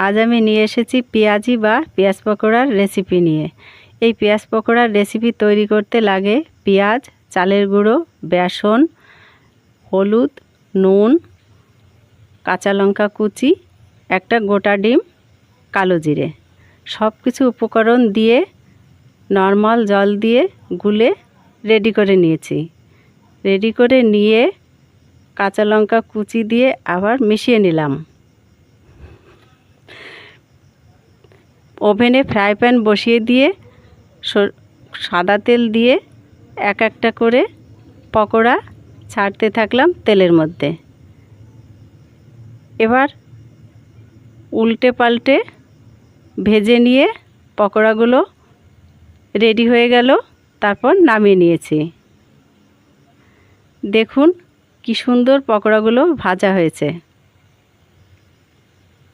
আজ আমি নিয়ে এসেছি পেঁয়াজি বা পেঁয়াজ পকোড়ার রেসিপি নিয়ে। এই পেঁয়াজ পকোড়ার রেসিপি তৈরি করতে লাগে পেঁয়াজ, চালের গুঁড়ো, বেসন, হলুদ, নুন, কাঁচা লঙ্কা কুচি, একটা গোটা ডিম, কালো জিরে। সব কিছু উপকরণ দিয়ে নর্মাল জল দিয়ে গুলে রেডি করে নিয়েছি। রেডি করে নিয়ে কাঁচা লঙ্কা কুচি দিয়ে আবার মিশিয়ে নিলাম। ওভেনে ফ্রাই প্যান বসিয়ে দিয়ে সাদা তেল দিয়ে এক একটা করে পকোড়া ছাড়তে থাকলাম তেলের মধ্যে। এবার উল্টে পাল্টে ভেজে নিয়ে পকোড়াগুলো রেডি হয়ে গেল। তারপর নামিয়ে নিয়েছি। দেখুন কি সুন্দর পকোড়াগুলো ভাজা হয়েছে।